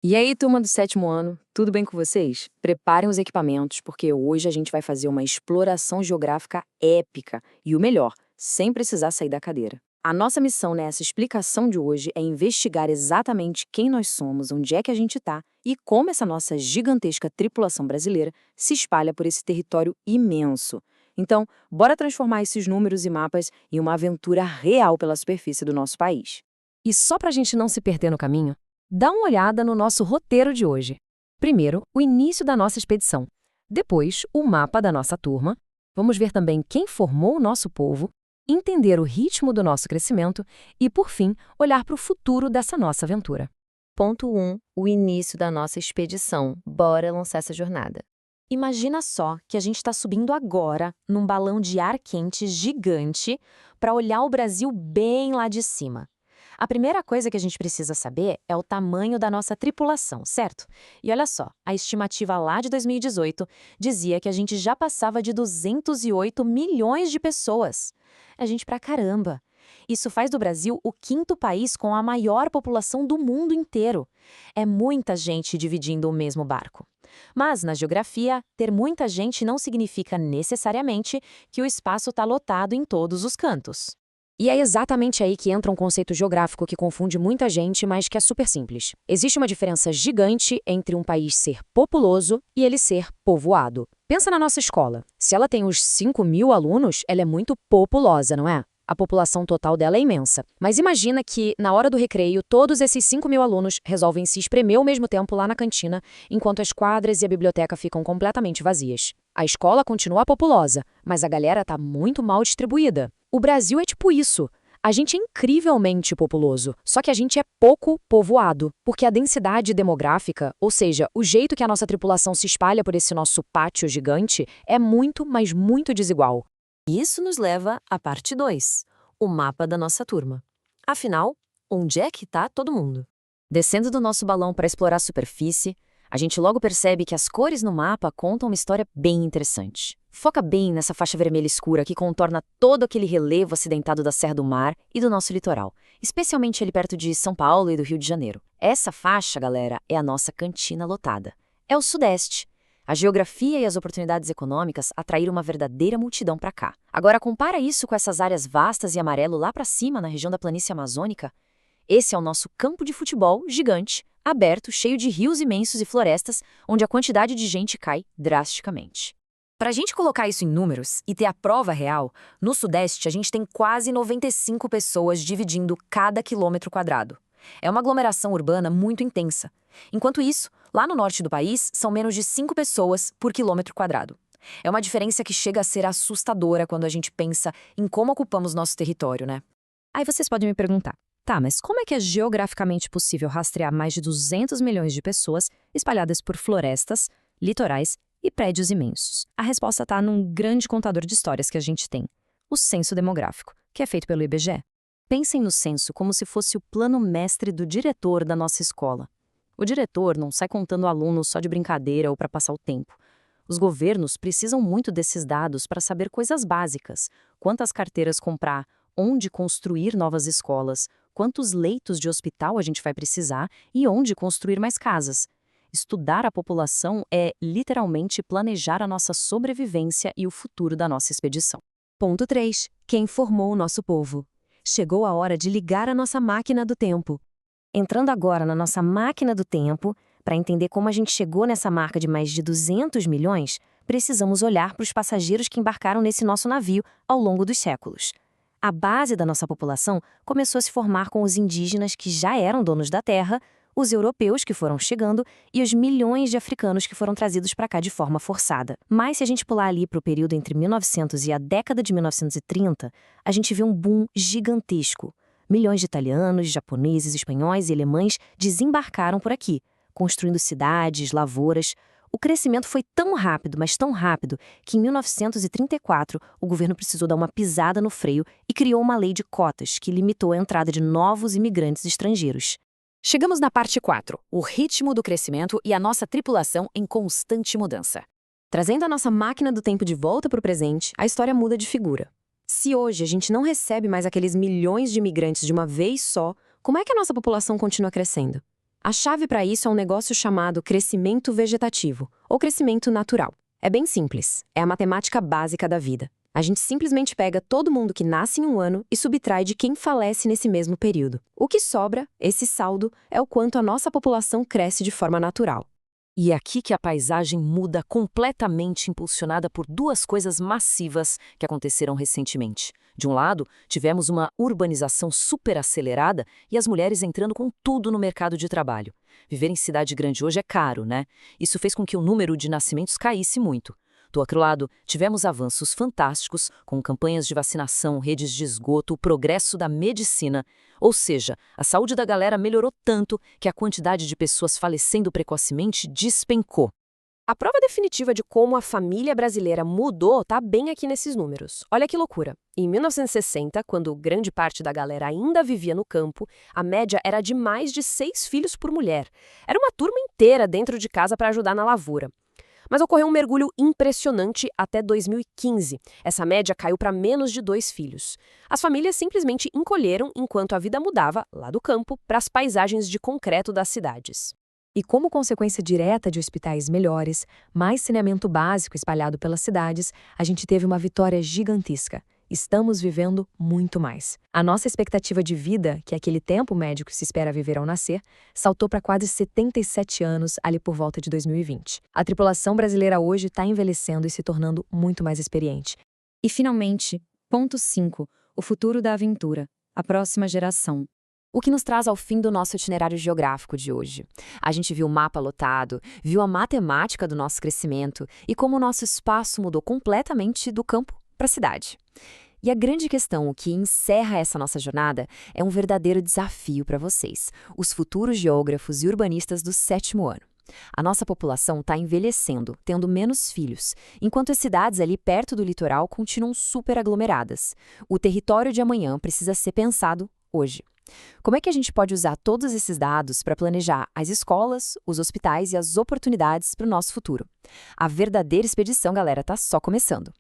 E aí, turma do sétimo ano, tudo bem com vocês? Preparem os equipamentos, porque hoje a gente vai fazer uma exploração geográfica épica e o melhor, sem precisar sair da cadeira. A nossa missão nessa explicação de hoje é investigar exatamente quem nós somos, onde é que a gente está e como essa nossa gigantesca tripulação brasileira se espalha por esse território imenso. Então, bora transformar esses números e mapas em uma aventura real pela superfície do nosso país. E só para a gente não se perder no caminho, dá uma olhada no nosso roteiro de hoje. Primeiro, o início da nossa expedição. Depois, o mapa da nossa turma. Vamos ver também quem formou o nosso povo, entender o ritmo do nosso crescimento e, por fim, olhar para o futuro dessa nossa aventura. Ponto 1. O início da nossa expedição. Bora lançar essa jornada. Imagina só que a gente está subindo agora num balão de ar quente gigante para olhar o Brasil bem lá de cima. A primeira coisa que a gente precisa saber é o tamanho da nossa tripulação, certo? E olha só, a estimativa lá de 2018 dizia que a gente já passava de 208 milhões de pessoas. É gente pra caramba. Isso faz do Brasil o quinto país com a maior população do mundo inteiro. É muita gente dividindo o mesmo barco. Mas, na geografia, ter muita gente não significa necessariamente que o espaço está lotado em todos os cantos. E é exatamente aí que entra um conceito geográfico que confunde muita gente, mas que é super simples. Existe uma diferença gigante entre um país ser populoso e ele ser povoado. Pensa na nossa escola. Se ela tem uns 5.000 alunos, ela é muito populosa, não é? A população total dela é imensa. Mas imagina que, na hora do recreio, todos esses 5.000 alunos resolvem se espremer ao mesmo tempo lá na cantina, enquanto as quadras e a biblioteca ficam completamente vazias. A escola continua populosa, mas a galera tá muito mal distribuída. O Brasil é tipo isso. A gente é incrivelmente populoso, só que a gente é pouco povoado, porque a densidade demográfica, ou seja, o jeito que a nossa tripulação se espalha por esse nosso pátio gigante, é muito, mas muito desigual. Isso nos leva à parte 2, o mapa da nossa turma. Afinal, onde é que está todo mundo? Descendo do nosso balão para explorar a superfície, a gente logo percebe que as cores no mapa contam uma história bem interessante. Foca bem nessa faixa vermelha escura que contorna todo aquele relevo acidentado da Serra do Mar e do nosso litoral, especialmente ali perto de São Paulo e do Rio de Janeiro. Essa faixa, galera, é a nossa cantina lotada. É o Sudeste. A geografia e as oportunidades econômicas atraíram uma verdadeira multidão para cá. Agora compara isso com essas áreas vastas e amarelo lá para cima na região da planície amazônica. Esse é o nosso campo de futebol gigante, aberto, cheio de rios imensos e florestas, onde a quantidade de gente cai drasticamente. Para a gente colocar isso em números e ter a prova real, no Sudeste a gente tem quase 95 pessoas dividindo cada quilômetro quadrado. É uma aglomeração urbana muito intensa. Enquanto isso, lá no norte do país, são menos de 5 pessoas por quilômetro quadrado. É uma diferença que chega a ser assustadora quando a gente pensa em como ocupamos nosso território, né? Aí vocês podem me perguntar, tá, mas como é que é geograficamente possível rastrear mais de 200 milhões de pessoas espalhadas por florestas, litorais e prédios imensos? A resposta está num grande contador de histórias que a gente tem, o censo demográfico, que é feito pelo IBGE. Pensem no censo como se fosse o plano mestre do diretor da nossa escola. O diretor não sai contando alunos só de brincadeira ou para passar o tempo. Os governos precisam muito desses dados para saber coisas básicas: quantas carteiras comprar, onde construir novas escolas, quantos leitos de hospital a gente vai precisar e onde construir mais casas. Estudar a população é, literalmente, planejar a nossa sobrevivência e o futuro da nossa expedição. Ponto 3. Quem formou o nosso povo? Chegou a hora de ligar a nossa máquina do tempo. Entrando agora na nossa máquina do tempo, para entender como a gente chegou nessa marca de mais de 200 milhões, precisamos olhar para os passageiros que embarcaram nesse nosso navio ao longo dos séculos. A base da nossa população começou a se formar com os indígenas que já eram donos da terra, os europeus que foram chegando e os milhões de africanos que foram trazidos para cá de forma forçada. Mas se a gente pular ali para o período entre 1900 e a década de 1930, a gente vê um boom gigantesco. Milhões de italianos, japoneses, espanhóis e alemães desembarcaram por aqui, construindo cidades, lavouras. O crescimento foi tão rápido, mas tão rápido, que em 1934 o governo precisou dar uma pisada no freio e criou uma lei de cotas que limitou a entrada de novos imigrantes estrangeiros. Chegamos na parte 4, o ritmo do crescimento e a nossa tripulação em constante mudança. Trazendo a nossa máquina do tempo de volta para o presente, a história muda de figura. Se hoje a gente não recebe mais aqueles milhões de imigrantes de uma vez só, como é que a nossa população continua crescendo? A chave para isso é um negócio chamado crescimento vegetativo, ou crescimento natural. É bem simples, é a matemática básica da vida. A gente simplesmente pega todo mundo que nasce em um ano e subtrai de quem falece nesse mesmo período. O que sobra, esse saldo, é o quanto a nossa população cresce de forma natural. E é aqui que a paisagem muda completamente, impulsionada por duas coisas massivas que aconteceram recentemente. De um lado, tivemos uma urbanização superacelerada e as mulheres entrando com tudo no mercado de trabalho. Viver em cidade grande hoje é caro, né? Isso fez com que o número de nascimentos caísse muito. Do outro lado, tivemos avanços fantásticos, com campanhas de vacinação, redes de esgoto, o progresso da medicina. Ou seja, a saúde da galera melhorou tanto que a quantidade de pessoas falecendo precocemente despencou. A prova definitiva de como a família brasileira mudou está bem aqui nesses números. Olha que loucura. Em 1960, quando grande parte da galera ainda vivia no campo, a média era de mais de 6 filhos por mulher. Era uma turma inteira dentro de casa para ajudar na lavoura. Mas ocorreu um mergulho impressionante até 2015. Essa média caiu para menos de 2 filhos. As famílias simplesmente encolheram enquanto a vida mudava, lá do campo, para as paisagens de concreto das cidades. E como consequência direta de hospitais melhores, mais saneamento básico espalhado pelas cidades, a gente teve uma vitória gigantesca. Estamos vivendo muito mais. A nossa expectativa de vida, que é aquele tempo médio que se espera viver ao nascer, saltou para quase 77 anos ali por volta de 2020. A tripulação brasileira hoje está envelhecendo e se tornando muito mais experiente. E, finalmente, ponto 5, o futuro da aventura, a próxima geração. O que nos traz ao fim do nosso itinerário geográfico de hoje. A gente viu o mapa lotado, viu a matemática do nosso crescimento e como o nosso espaço mudou completamente do campo para a cidade. E a grande questão, o que encerra essa nossa jornada, é um verdadeiro desafio para vocês, os futuros geógrafos e urbanistas do 7º ano. A nossa população está envelhecendo, tendo menos filhos, enquanto as cidades ali perto do litoral continuam super aglomeradas. O território de amanhã precisa ser pensado hoje. Como é que a gente pode usar todos esses dados para planejar as escolas, os hospitais e as oportunidades para o nosso futuro? A verdadeira expedição, galera, está só começando.